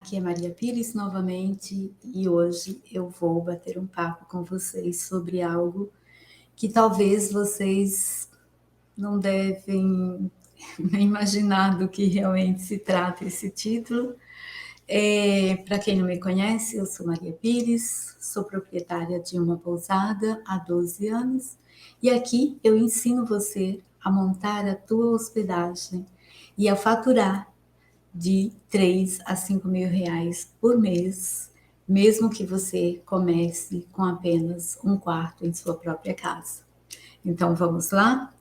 Aqui é Maria Pires novamente e hoje eu vou bater um papo com vocês sobre algo que talvez vocês não devem imaginar do que realmente se trata esse título. Para quem não me conhece, eu sou Maria Pires, sou proprietária de uma pousada há 12 anos e aqui eu ensino você a montar a tua hospedagem e a faturar de 3 a 5 mil reais por mês, mesmo que você comece com apenas um quarto em sua própria casa. Então vamos lá?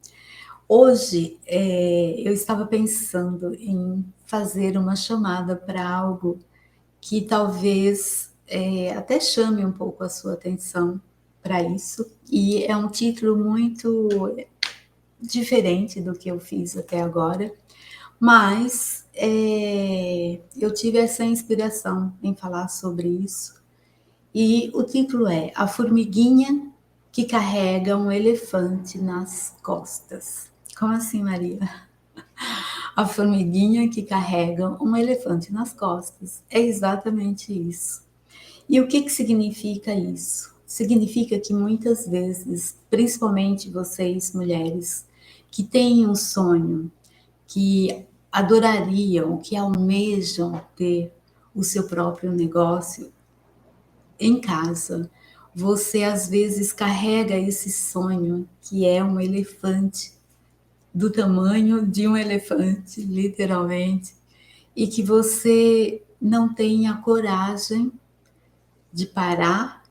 Hoje eu estava pensando em fazer uma chamada para algo que talvez até chame um pouco a sua atenção para isso, e é um título muito diferente do que eu fiz até agora, mas eu tive essa inspiração em falar sobre isso. E o título é A Formiguinha que Carrega um Elefante nas Costas. Como assim, Maria? A formiguinha que carrega um elefante nas costas. É exatamente isso. E o que significa isso? Significa que muitas vezes, principalmente vocês mulheres, que têm um sonho, que adorariam, que almejam ter o seu próprio negócio em casa, você às vezes carrega esse sonho que é um elefante, do tamanho de um elefante, literalmente, e que você não tem a coragem de parar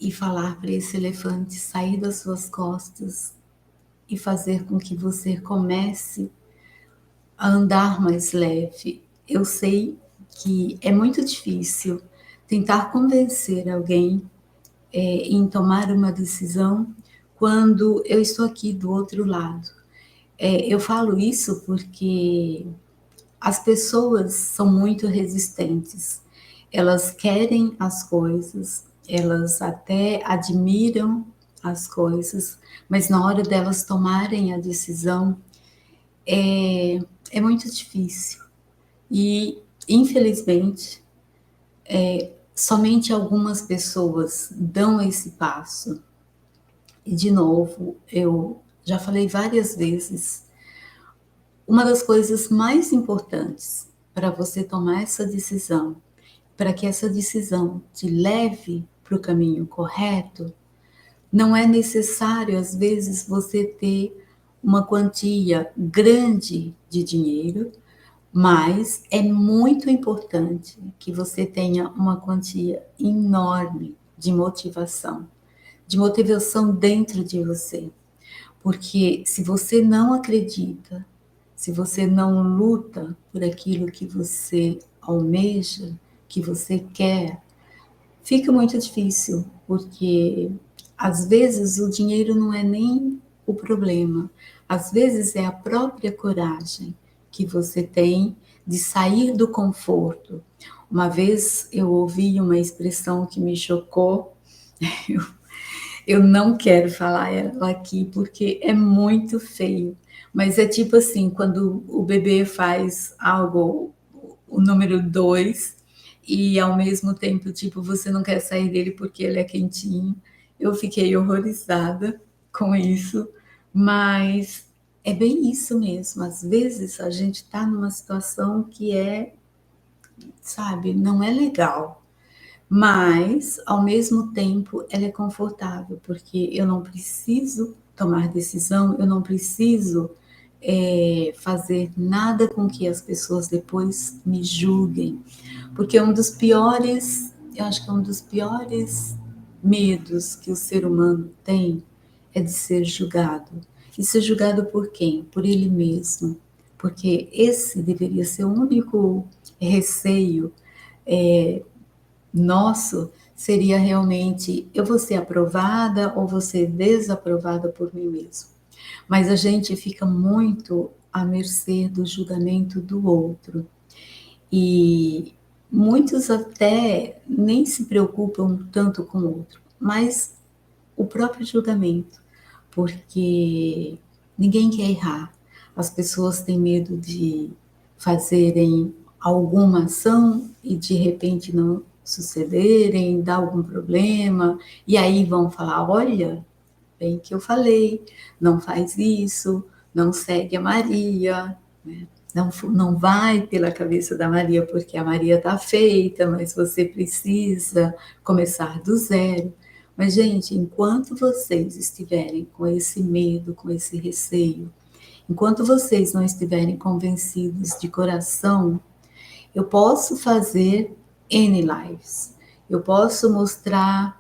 e falar para esse elefante sair das suas costas e fazer com que você comece a andar mais leve. Eu sei que é muito difícil tentar convencer alguém em tomar uma decisão quando eu estou aqui do outro lado. Eu falo isso porque as pessoas são muito resistentes. Elas querem as coisas, elas até admiram as coisas, mas na hora delas tomarem a decisão, é muito difícil. E, infelizmente, somente algumas pessoas dão esse passo. E, de novo, eu já falei várias vezes, uma das coisas mais importantes para você tomar essa decisão, para que essa decisão te leve para o caminho correto, não é necessário, às vezes, você ter uma quantia grande de dinheiro, mas é muito importante que você tenha uma quantia enorme de motivação dentro de você. Porque se você não acredita, se você não luta por aquilo que você almeja, que você quer, fica muito difícil, porque às vezes o dinheiro não é nem o problema, às vezes é a própria coragem que você tem de sair do conforto. Uma vez eu ouvi uma expressão que me chocou, eu não quero falar ela aqui porque é muito feio, mas é tipo assim, quando o bebê faz algo, o número 2, e ao mesmo tempo, tipo, você não quer sair dele porque ele é quentinho. Eu fiquei horrorizada com isso, mas é bem isso mesmo. Às vezes a gente está numa situação que sabe, não é legal, mas ao mesmo tempo ela é confortável, porque eu não preciso tomar decisão, eu não preciso fazer nada com que as pessoas depois me julguem, porque eu acho que um dos piores medos que o ser humano tem é de ser julgado. E ser julgado por quem? Por ele mesmo, porque esse deveria ser o único receio nosso, seria realmente eu vou ser aprovada ou vou ser desaprovada por mim mesmo. Mas a gente fica muito à mercê do julgamento do outro. E muitos até nem se preocupam tanto com o outro, mas o próprio julgamento, porque ninguém quer errar. As pessoas têm medo de fazerem alguma ação e de repente não sucederem, dar algum problema, e aí vão falar: olha, bem que eu falei, não faz isso, não segue a Maria, né? Não vai pela cabeça da Maria, porque a Maria está feita, mas você precisa começar do zero. Mas, gente, enquanto vocês estiverem com esse medo, com esse receio, enquanto vocês não estiverem convencidos de coração, eu posso fazer N lives, eu posso mostrar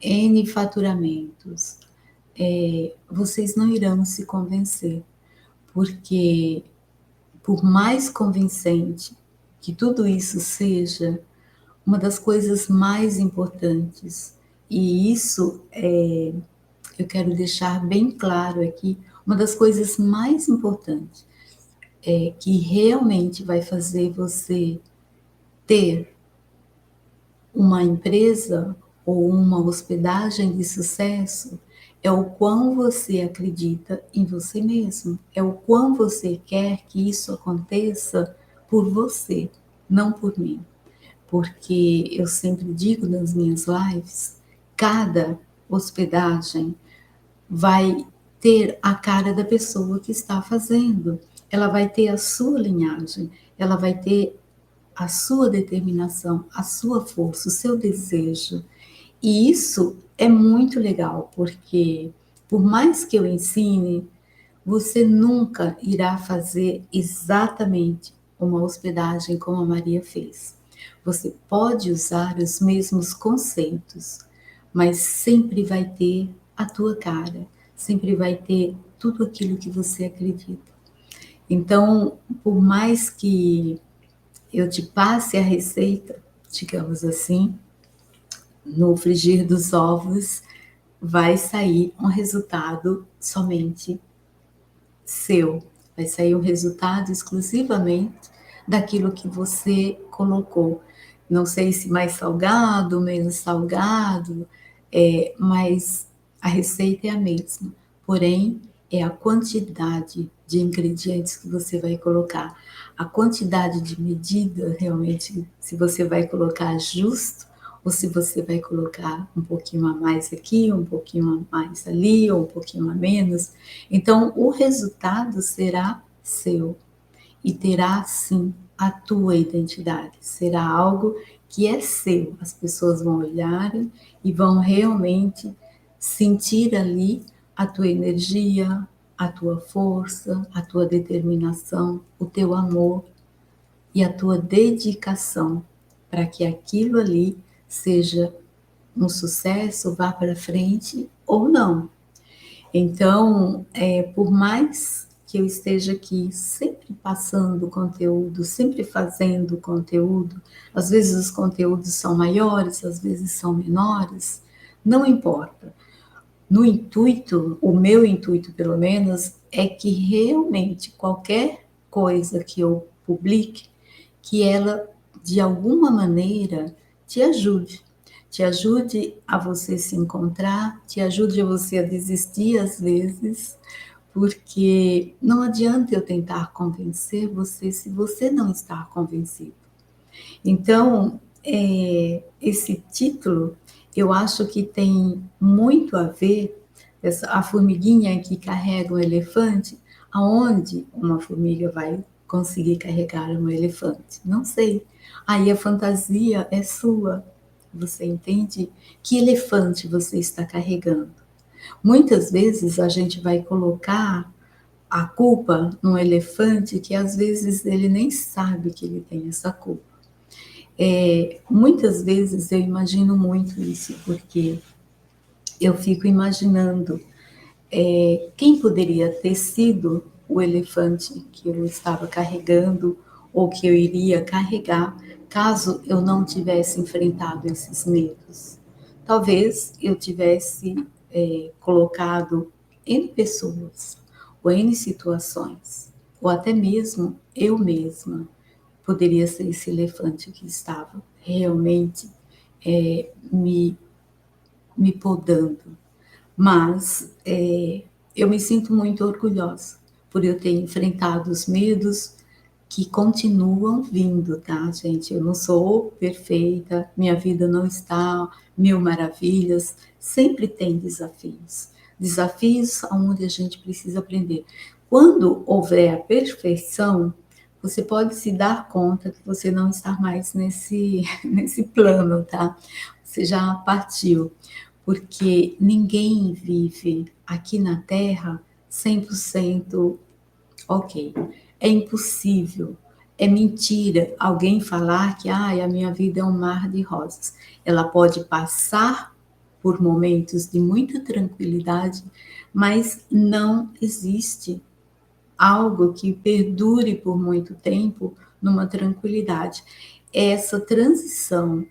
N faturamentos, vocês não irão se convencer, porque por mais convincente que tudo isso seja, uma das coisas mais importantes, e isso eu quero deixar bem claro aqui, uma das coisas mais importantes que realmente vai fazer você ter uma empresa ou uma hospedagem de sucesso é o quão você acredita em você mesmo, é o quão você quer que isso aconteça por você, não por mim. Porque eu sempre digo nas minhas lives, cada hospedagem vai ter a cara da pessoa que está fazendo, ela vai ter a sua linhagem, ela vai ter a sua determinação, a sua força, o seu desejo. E isso é muito legal, porque por mais que eu ensine, você nunca irá fazer exatamente uma hospedagem como a Maria fez. Você pode usar os mesmos conceitos, mas sempre vai ter a tua cara, sempre vai ter tudo aquilo que você acredita. Então, por mais que eu te passe a receita, digamos assim, no frigir dos ovos vai sair um resultado somente seu, vai sair um resultado exclusivamente daquilo que você colocou. Não sei se mais salgado, menos salgado, mas a receita é a mesma, porém é a quantidade de ingredientes que você vai colocar, a quantidade de medida realmente, se você vai colocar justo ou se você vai colocar um pouquinho a mais aqui, um pouquinho a mais ali, ou um pouquinho a menos. Então, o resultado será seu e terá, sim, a tua identidade. Será algo que é seu. As pessoas vão olhar e vão realmente sentir ali a tua energia, a tua força, a tua determinação, o teu amor e a tua dedicação para que aquilo ali seja um sucesso, vá para frente ou não. Então, por mais que eu esteja aqui sempre passando conteúdo, sempre fazendo conteúdo, às vezes os conteúdos são maiores, às vezes são menores, não importa. No intuito, o meu intuito pelo menos, é que realmente qualquer coisa que eu publique, que ela de alguma maneira te ajude a você se encontrar, te ajude a você a desistir às vezes, porque não adianta eu tentar convencer você se você não está convencido. Então, esse título, eu acho que tem muito a ver, a formiguinha que carrega um elefante, aonde uma formiga vai conseguir carregar um elefante? Não sei. Aí a fantasia é sua. Você entende que elefante você está carregando? Muitas vezes a gente vai colocar a culpa num elefante que às vezes ele nem sabe que ele tem essa culpa. Muitas vezes eu imagino muito isso, porque eu fico imaginando quem poderia ter sido o elefante que eu estava carregando ou que eu iria carregar caso eu não tivesse enfrentado esses medos. Talvez eu tivesse colocado N pessoas, ou N situações, ou até mesmo eu mesma poderia ser esse elefante que estava realmente me, me podando. Mas eu me sinto muito orgulhosa por eu ter enfrentado os medos, que continuam vindo, tá, gente? Eu não sou perfeita, minha vida não está mil maravilhas, sempre tem desafios. Desafios onde a gente precisa aprender. Quando houver a perfeição, você pode se dar conta que você não está mais nesse plano, tá? Você já partiu, porque ninguém vive aqui na Terra 100% ok. É impossível, é mentira alguém falar que a minha vida é um mar de rosas. Ela pode passar por momentos de muita tranquilidade, mas não existe algo que perdure por muito tempo numa tranquilidade. Essa transição,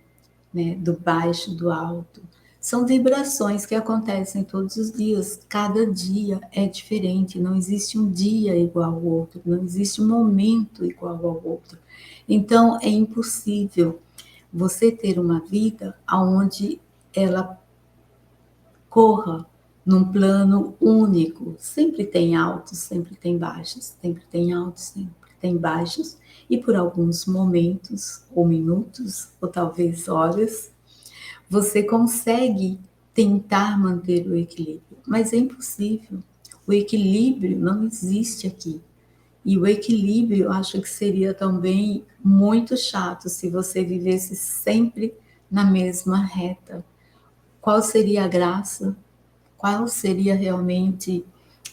né, do baixo, do alto, são vibrações que acontecem todos os dias. Cada dia é diferente, não existe um dia igual ao outro, não existe um momento igual ao outro. Então, é impossível você ter uma vida onde ela corra num plano único. Sempre tem altos, sempre tem baixos, sempre tem altos, sempre tem baixos, e por alguns momentos, ou minutos, ou talvez horas, você consegue tentar manter o equilíbrio, mas é impossível. O equilíbrio não existe aqui. E o equilíbrio, eu acho que seria também muito chato se você vivesse sempre na mesma reta. Qual seria a graça? Qual seria realmente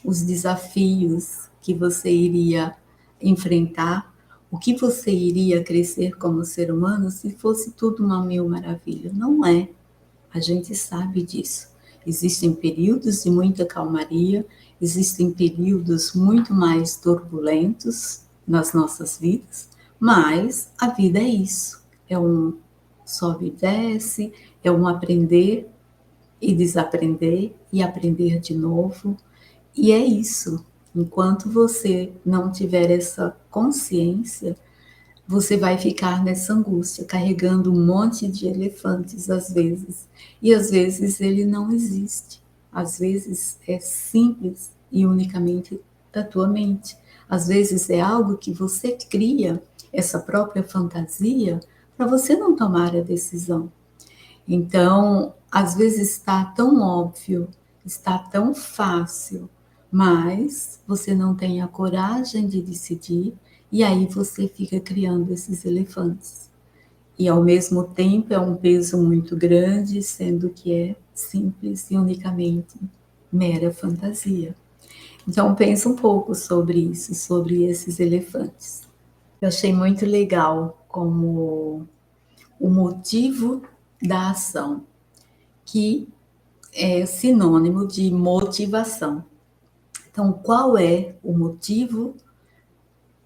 os desafios que você iria enfrentar? O que você iria crescer como ser humano se fosse tudo uma mil maravilha? Não é. A gente sabe disso. Existem períodos de muita calmaria, existem períodos muito mais turbulentos nas nossas vidas, mas a vida é isso. É um sobe e desce, é um aprender e desaprender e aprender de novo. E é isso. Enquanto você não tiver essa consciência, você vai ficar nessa angústia, carregando um monte de elefantes às vezes. E às vezes ele não existe. Às vezes é simples e unicamente da tua mente. Às vezes é algo que você cria, essa própria fantasia, para você não tomar a decisão. Então, às vezes está tão óbvio, está tão fácil, mas você não tem a coragem de decidir e aí você fica criando esses elefantes. E ao mesmo tempo é um peso muito grande, sendo que é simples e unicamente mera fantasia. Então pensa um pouco sobre isso, sobre esses elefantes. Eu achei muito legal como o motivo da ação, que é sinônimo de motivação. Então, qual é o motivo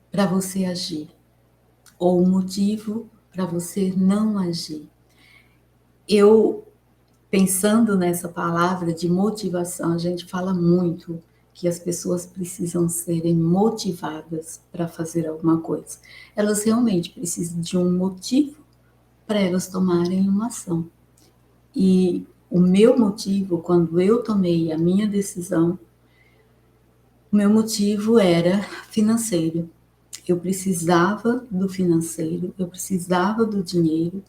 para você agir? Ou o motivo para você não agir? Eu, pensando nessa palavra de motivação, a gente fala muito que as pessoas precisam serem motivadas para fazer alguma coisa. Elas realmente precisam de um motivo para elas tomarem uma ação. E o meu motivo, quando eu tomei a minha decisão, o meu motivo era financeiro. Eu precisava do financeiro, eu precisava do dinheiro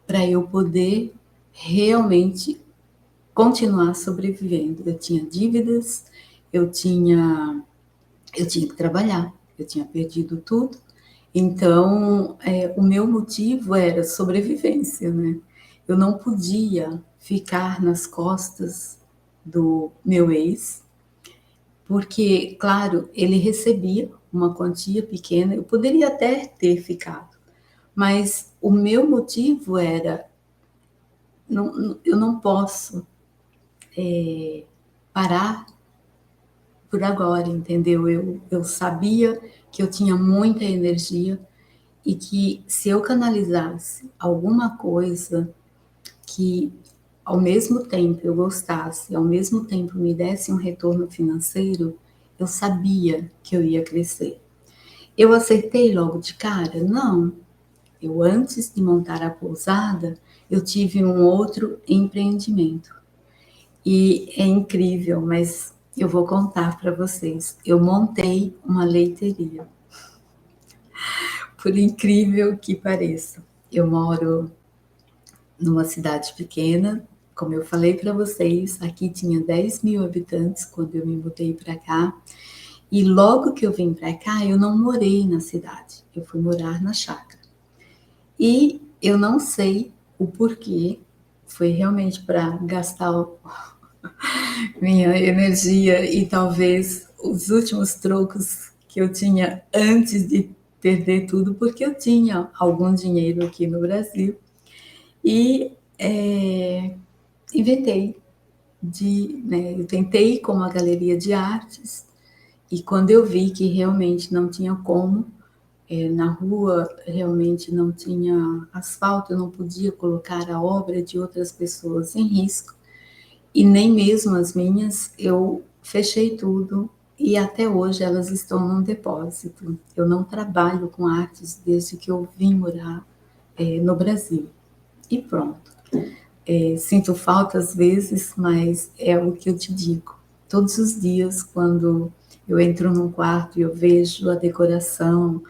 para eu poder realmente continuar sobrevivendo. Eu tinha dívidas, eu tinha, eu tinha que trabalhar, eu tinha perdido tudo. Então, o meu motivo era sobrevivência, né? Eu não podia ficar nas costas do meu ex, porque, claro, ele recebia uma quantia pequena, eu poderia até ter ficado, mas o meu motivo era, eu não posso parar por agora, entendeu? Eu sabia que eu tinha muita energia e que se eu canalizasse alguma coisa que ao mesmo tempo eu gostasse, ao mesmo tempo me desse um retorno financeiro, eu sabia que eu ia crescer. Eu acertei logo de cara? Não. Eu, antes de montar a pousada, eu tive um outro empreendimento. E é incrível, mas eu vou contar para vocês. Eu montei uma leiteria. por incrível que pareça. Eu moro numa cidade pequena, como eu falei para vocês, aqui tinha 10 mil habitantes quando eu me mudei para cá. E logo que eu vim para cá, eu não morei na cidade, eu fui morar na chácara. E eu não sei o porquê, foi realmente para gastar minha energia e talvez os últimos trocos que eu tinha antes de perder tudo, porque eu tinha algum dinheiro aqui no Brasil e inventei eu tentei com uma galeria de artes e quando eu vi que realmente não tinha como, na rua realmente não tinha asfalto, eu não podia colocar a obra de outras pessoas em risco e nem mesmo as minhas, eu fechei tudo e até hoje elas estão num depósito. Eu não trabalho com artes desde que eu vim morar no Brasil. E pronto. Sinto falta às vezes, mas é o que eu te digo. Todos os dias, quando eu entro num quarto e eu vejo a decoração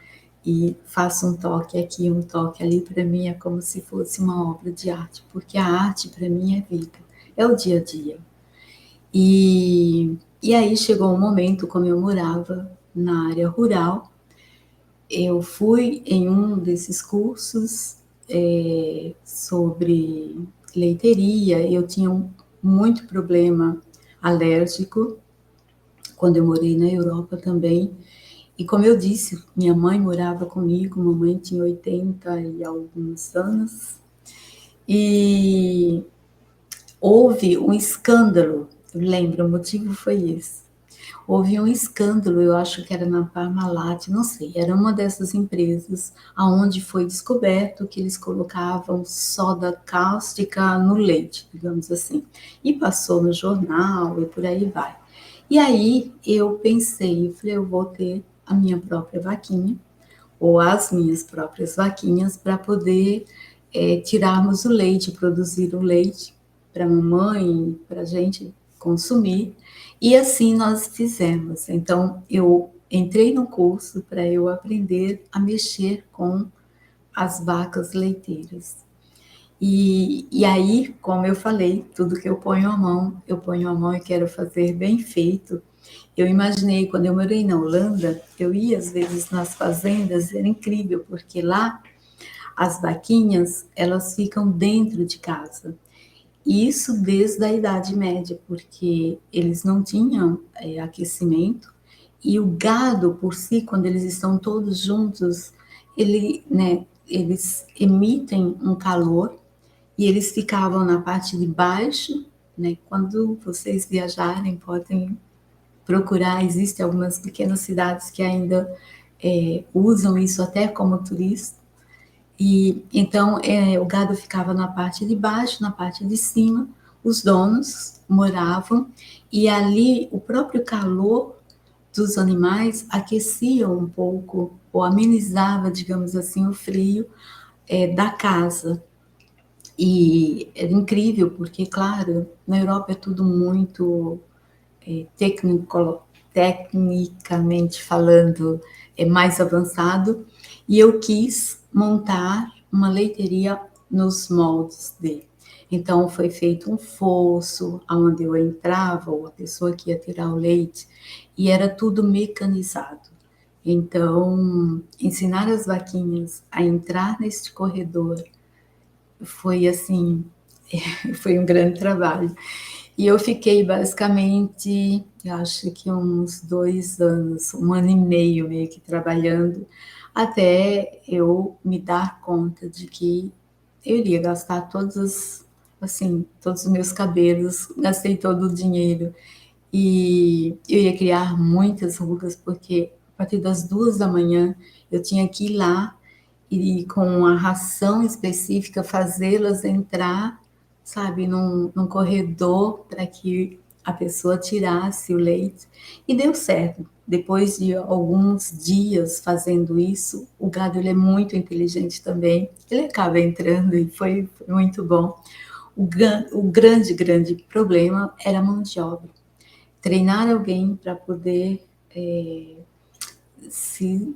e faço um toque aqui, um toque ali, para mim é como se fosse uma obra de arte, porque a arte para mim é vida, é o dia a dia. E aí chegou um momento, como eu morava na área rural, eu fui em um desses cursos sobre leiteria, eu tinha muito problema alérgico quando eu morei na Europa também. E como eu disse, minha mãe morava comigo, mamãe tinha 80 e alguns anos, e houve um escândalo, eu lembro, o motivo foi esse. Houve um escândalo, eu acho que era na Parmalat, não sei, era uma dessas empresas aonde foi descoberto que eles colocavam soda cáustica no leite, digamos assim. E passou no jornal e por aí vai. E aí eu pensei, eu falei, eu vou ter a minha própria vaquinha, ou as minhas próprias vaquinhas, para poder tirarmos o leite, produzir o leite para a mamãe, para a gente consumir. E assim nós fizemos. Então, eu entrei no curso para eu aprender a mexer com as vacas leiteiras. E aí, como eu falei, tudo que eu ponho a mão e quero fazer bem feito. Eu imaginei, quando eu morei na Holanda, eu ia às vezes nas fazendas, era incrível, porque lá as vaquinhas, elas ficam dentro de casa. E isso desde a Idade Média, porque eles não tinham aquecimento e o gado por si, quando eles estão todos juntos, eles emitem um calor e eles ficavam na parte de baixo, né? Quando vocês viajarem, podem procurar, existem algumas pequenas cidades que ainda usam isso até como turista. E então o gado ficava na parte de baixo, na parte de cima, os donos moravam e ali o próprio calor dos animais aquecia um pouco ou amenizava, digamos assim, o frio da casa. E era incrível porque, claro, na Europa é tudo muito técnico, tecnicamente falando, é mais avançado, e eu quis montar uma leiteria nos moldes dele. Então foi feito um fosso onde eu entrava, ou a pessoa que ia tirar o leite, e era tudo mecanizado. Então, ensinar as vaquinhas a entrar neste corredor foi assim, foi um grande trabalho. E eu fiquei basicamente, eu acho que uns 2 anos, 1 ano e meio meio que trabalhando, até eu me dar conta de que eu iria gastar todos os meus cabelos, gastei todo o dinheiro e eu ia criar muitas rugas, porque a partir das 2 da manhã eu tinha que ir lá e com uma ração específica fazê-las entrar, sabe, num corredor para que a pessoa tirasse o leite. E deu certo. Depois de alguns dias fazendo isso, o gado ele é muito inteligente também. Ele acaba entrando e foi muito bom. O grande, grande problema era a mão de obra. Treinar alguém para poder se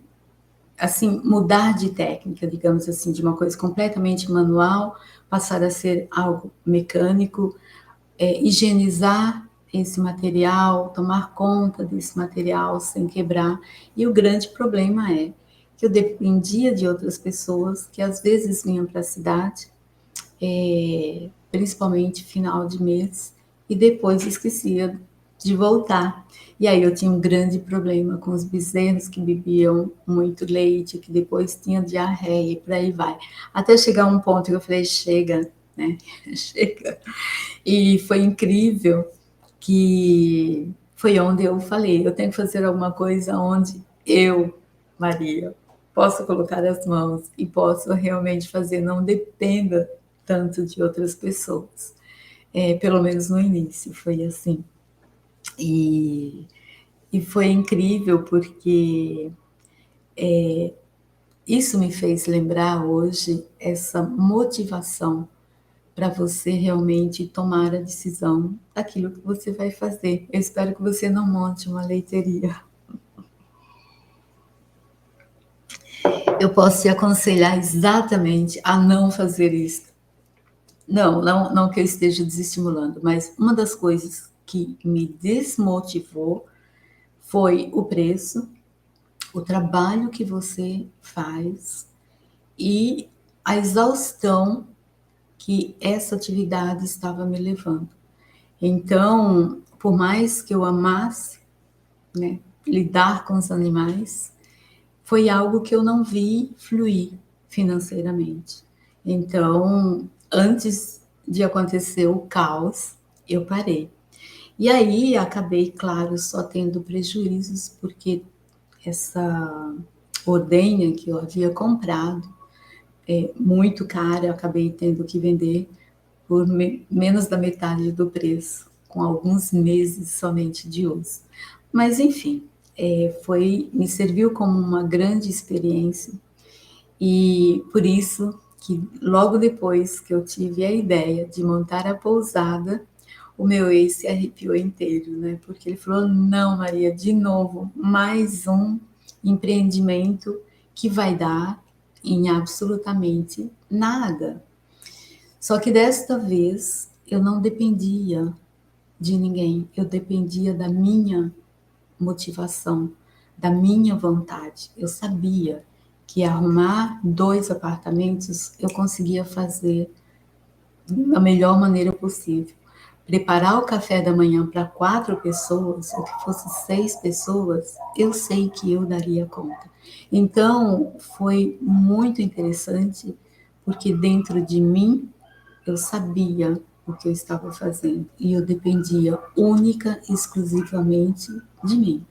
assim, mudar de técnica, digamos assim, de uma coisa completamente manual, passar a ser algo mecânico, higienizar esse material, tomar conta desse material sem quebrar. E o grande problema é que eu dependia de outras pessoas que às vezes vinham para a cidade, principalmente final de mês, e depois esquecia de voltar. E aí eu tinha um grande problema com os bezerros que bebiam muito leite, que depois tinham diarreia e por aí vai. Até chegar um ponto que eu falei, chega, né? Chega. E foi incrível que foi onde eu falei, eu tenho que fazer alguma coisa onde eu, Maria, posso colocar as mãos e posso realmente fazer, não dependa tanto de outras pessoas. Pelo menos no início foi assim. E, e foi incrível porque isso me fez lembrar hoje essa motivação para você realmente tomar a decisão daquilo que você vai fazer. Eu espero que você não monte uma leiteria. Eu posso te aconselhar exatamente a não fazer isso. Não, não, não que eu esteja desestimulando, mas uma das coisas que me desmotivou foi o preço, o trabalho que você faz e a exaustão que essa atividade estava me levando. Então, por mais que eu amasse, né, lidar com os animais, foi algo que eu não vi fluir financeiramente. Então, antes de acontecer o caos, eu parei. E aí acabei, claro, só tendo prejuízos, porque essa ordenha que eu havia comprado é muito cara, eu acabei tendo que vender por menos da metade do preço, com alguns meses somente de uso. Mas enfim, me serviu como uma grande experiência e por isso que logo depois que eu tive a ideia de montar a pousada, o meu ex se arrepiou inteiro, né? Porque ele falou: não, Maria, de novo, mais um empreendimento que vai dar em absolutamente nada. Só que desta vez eu não dependia de ninguém, eu dependia da minha motivação, da minha vontade. Eu sabia que arrumar 2 apartamentos eu conseguia fazer da melhor maneira possível. Preparar o café da manhã para 4 pessoas, ou que fosse 6 pessoas, eu sei que eu daria conta. Então, foi muito interessante, porque dentro de mim eu sabia o que eu estava fazendo e eu dependia única e exclusivamente de mim.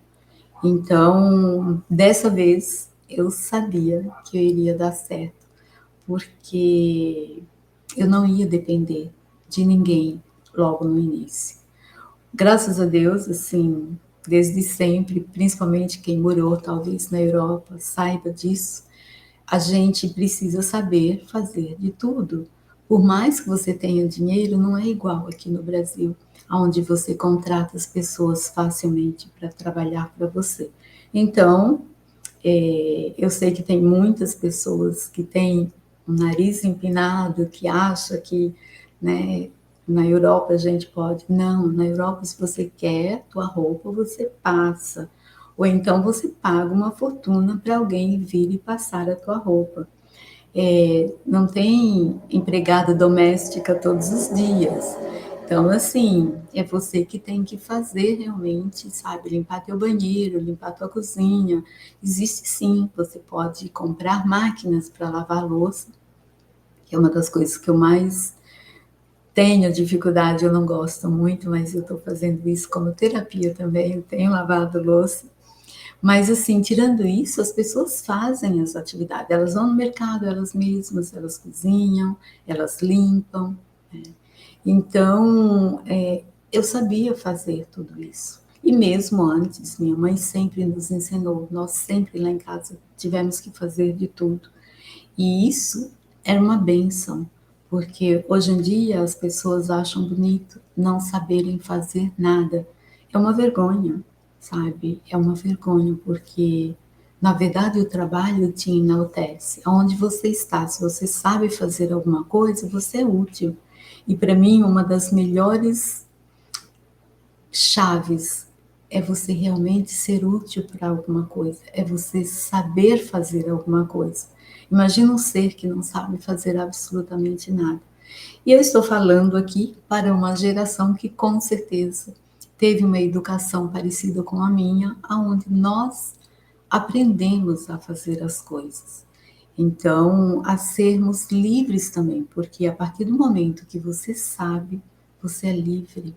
Então, dessa vez, eu sabia que eu iria dar certo, porque eu não ia depender de ninguém logo no início. Graças a Deus, assim, desde sempre, principalmente quem morou talvez na Europa, saiba disso, a gente precisa saber fazer de tudo. Por mais que você tenha dinheiro, não é igual aqui no Brasil, onde você contrata as pessoas facilmente para trabalhar para você. Então, eu sei que tem muitas pessoas que têm o nariz empinado, que acha que, né, na Europa a gente pode. Não, na Europa, se você quer tua roupa, você passa. Ou então você paga uma fortuna para alguém vir e passar a tua roupa. Não tem empregada doméstica todos os dias. Então, assim, é você que tem que fazer realmente, sabe? Limpar teu banheiro, limpar tua cozinha. Existe sim, você pode comprar máquinas para lavar louça, que é uma das coisas que eu mais tenho dificuldade, eu não gosto muito, mas eu estou fazendo isso como terapia também, eu tenho lavado louça. Mas, assim, tirando isso, as pessoas fazem as atividades. Elas vão no mercado, elas mesmas, elas cozinham, elas limpam. Né? Então, eu sabia fazer tudo isso. E mesmo antes, minha mãe sempre nos ensinou, nós sempre lá em casa tivemos que fazer de tudo. E isso era uma benção, porque hoje em dia as pessoas acham bonito não saberem fazer nada. É uma vergonha, sabe? É uma vergonha, porque Na verdade, o trabalho te enaltece. Aonde você está, se você sabe fazer alguma coisa, você é útil. E para mim, uma das melhores chaves é você realmente ser útil para alguma coisa, é você saber fazer alguma coisa. Imagina um ser que não sabe fazer absolutamente nada. E eu estou falando aqui para uma geração que com certeza teve uma educação parecida com a minha, aonde nós aprendemos a fazer as coisas. Então, a sermos livres também, porque a partir do momento que você sabe, você é livre.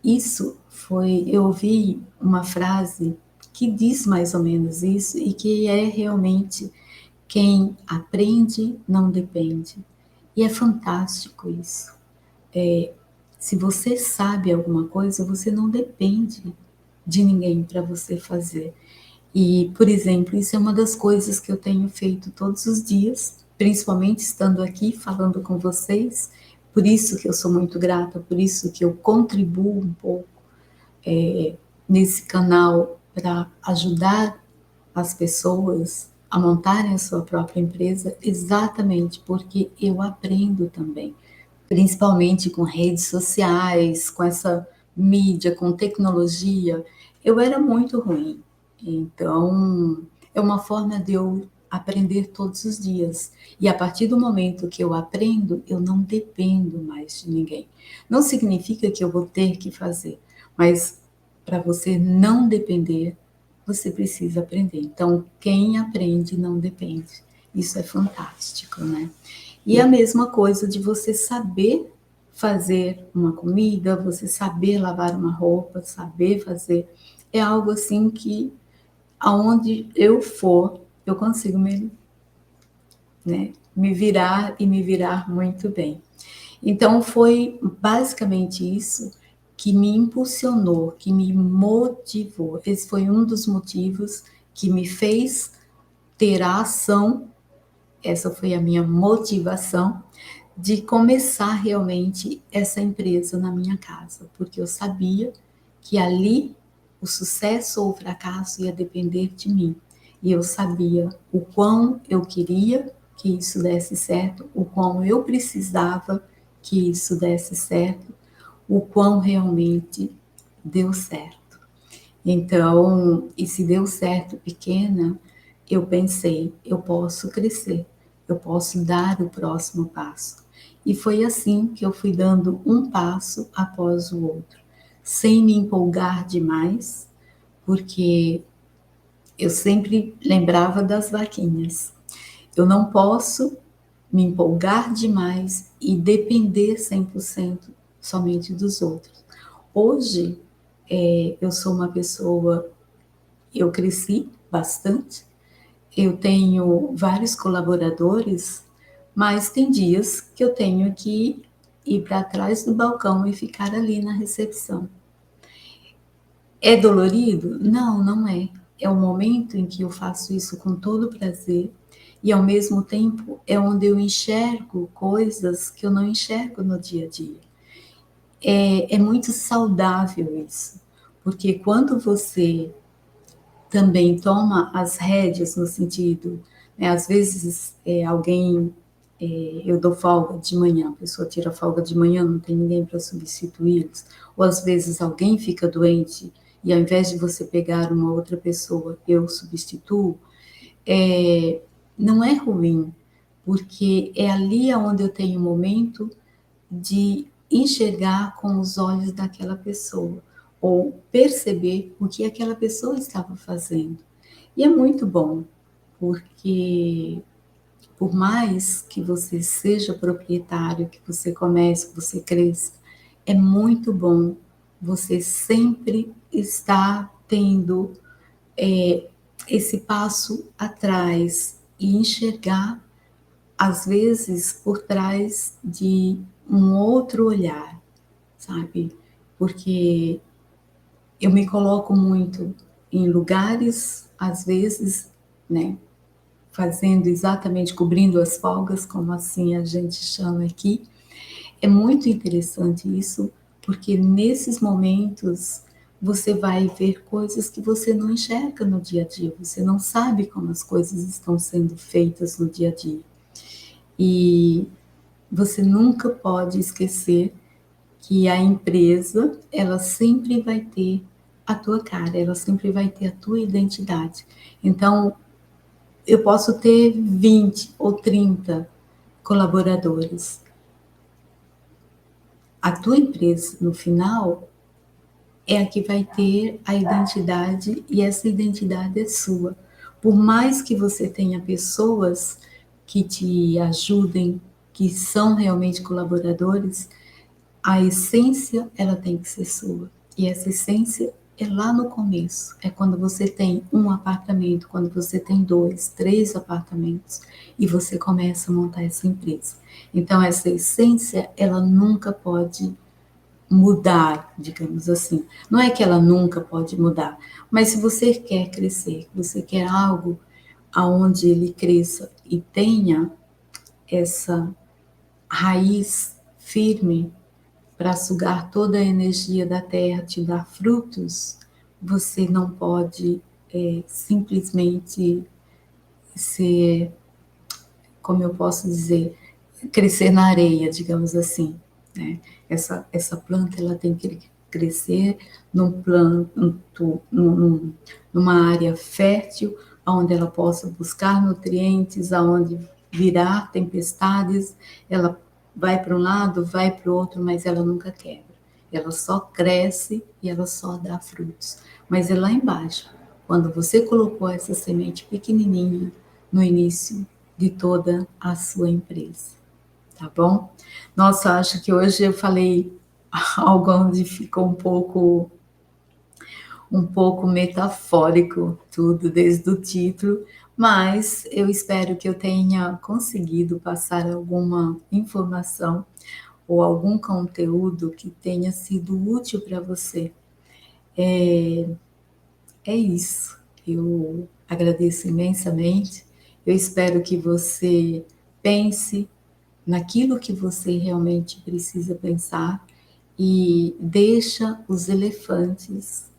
Isso foi, eu ouvi uma frase que diz mais ou menos isso e que é realmente quem aprende não depende. E é fantástico isso. Se você sabe alguma coisa, você não depende de ninguém para você fazer. E, por exemplo, isso é uma das coisas que eu tenho feito todos os dias, principalmente estando aqui falando com vocês. Por isso que eu sou muito grata, por isso que eu contribuo um pouco nesse canal para ajudar as pessoas a montarem a sua própria empresa, exatamente porque eu aprendo também, principalmente com redes sociais, com essa mídia, com tecnologia. Eu era muito ruim, então é uma forma de eu aprender todos os dias. E a partir do momento que eu aprendo, eu não dependo mais de ninguém. Não significa que eu vou ter que fazer, mas para você não depender, você precisa aprender. Então, quem aprende não depende. Isso é fantástico, né? E a mesma coisa de você saber fazer uma comida, você saber lavar uma roupa, saber fazer, é algo assim que aonde eu for, eu consigo me virar e me virar muito bem. Então foi basicamente isso que me impulsionou, que me motivou. Esse foi um dos motivos que me fez ter a ação, essa foi a minha motivação de começar realmente essa empresa na minha casa, porque eu sabia que ali o sucesso ou o fracasso ia depender de mim. E eu sabia o quão eu queria que isso desse certo, o quão eu precisava que isso desse certo, o quão realmente deu certo. Então, e se deu certo pequena, eu pensei, eu posso crescer, eu posso dar o próximo passo. E foi assim que eu fui dando um passo após o outro, sem me empolgar demais, porque eu sempre lembrava das vaquinhas. Eu não posso me empolgar demais e depender 100% somente dos outros. Hoje, eu sou uma pessoa, eu cresci bastante, eu tenho vários colaboradores, mas tem dias que eu tenho que ir para trás do balcão e ficar ali na recepção. É dolorido? Não, não é. É o momento em que eu faço isso com todo prazer e, ao mesmo tempo, é onde eu enxergo coisas que eu não enxergo no dia a dia. É muito saudável isso, porque quando você também toma as rédeas no sentido, né, às vezes alguém, eu dou folga de manhã, a pessoa tira folga de manhã, não tem ninguém para substituí-los, ou às vezes alguém fica doente e ao invés de você pegar uma outra pessoa, eu substituo, é, não é ruim, porque é ali onde eu tenho um momento de enxergar com os olhos daquela pessoa, ou perceber o que aquela pessoa estava fazendo. E é muito bom, porque por mais que você seja proprietário, que você comece, que você cresça, é muito bom você sempre estar tendo esse passo atrás e enxergar, às vezes, por trás de um outro olhar, sabe? Porque eu me coloco muito em lugares, às vezes, né, fazendo exatamente, cobrindo as folgas, como assim a gente chama aqui. É muito interessante isso, porque nesses momentos você vai ver coisas que você não enxerga no dia a dia, você não sabe como as coisas estão sendo feitas no dia a dia. E você nunca pode esquecer que a empresa, ela sempre vai ter a tua cara, ela sempre vai ter a tua identidade. Então, eu posso ter 20 ou 30 colaboradores. A tua empresa, no final, é a que vai ter a identidade e essa identidade é sua. Por mais que você tenha pessoas que te ajudem, que são realmente colaboradores, a essência, ela tem que ser sua. E essa essência é lá no começo. É quando você tem um apartamento, quando você tem 2, 3 apartamentos e você começa a montar essa empresa. Então, essa essência, ela nunca pode mudar, digamos assim. Não é que ela nunca pode mudar, mas se você quer crescer, você quer algo aonde ele cresça e tenha essa raiz firme para sugar toda a energia da terra, te dar frutos, você não pode simplesmente ser, como eu posso dizer, crescer na areia, digamos assim, né? Essa planta ela tem que crescer numa área fértil, onde ela possa buscar nutrientes, aonde virar tempestades, ela vai para um lado, vai para o outro, mas ela nunca quebra. Ela só cresce e ela só dá frutos. Mas é lá embaixo, quando você colocou essa semente pequenininha no início de toda a sua empresa, tá bom? Nossa, acho que hoje eu falei algo onde ficou um pouco metafórico tudo desde o título, mas eu espero que eu tenha conseguido passar alguma informação ou algum conteúdo que tenha sido útil para você. É isso. Eu agradeço imensamente. Eu espero que você pense naquilo que você realmente precisa pensar e deixa os elefantes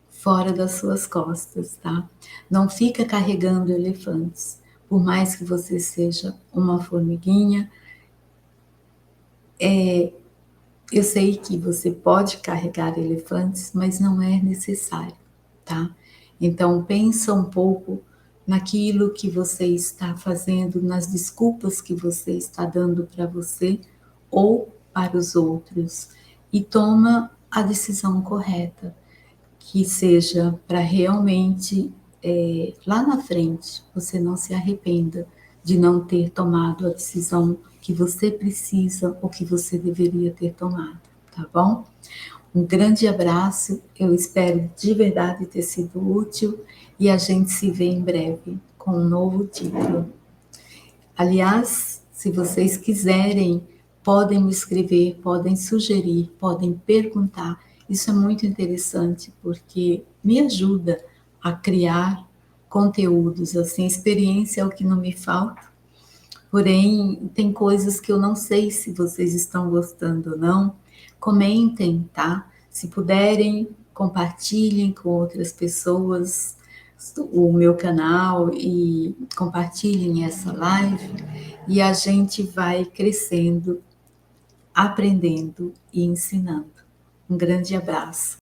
fora das suas costas, tá? Não fica carregando elefantes. Por mais que você seja uma formiguinha, eu sei que você pode carregar elefantes, mas não é necessário, tá? Então pensa um pouco naquilo que você está fazendo, nas desculpas que você está dando para você ou para os outros e toma a decisão correta, que seja para realmente lá na frente você não se arrependa de não ter tomado a decisão que você precisa ou que você deveria ter tomado, tá bom? Um grande abraço, eu espero de verdade ter sido útil e a gente se vê em breve com um novo título. Aliás, se vocês quiserem, podem me escrever, podem sugerir, podem perguntar. Isso é muito interessante porque me ajuda a criar conteúdos. Assim, experiência é o que não me falta. Porém, tem coisas que eu não sei se vocês estão gostando ou não. Comentem, tá? Se puderem, compartilhem com outras pessoas o meu canal e compartilhem essa live e a gente vai crescendo, aprendendo e ensinando. Um grande abraço.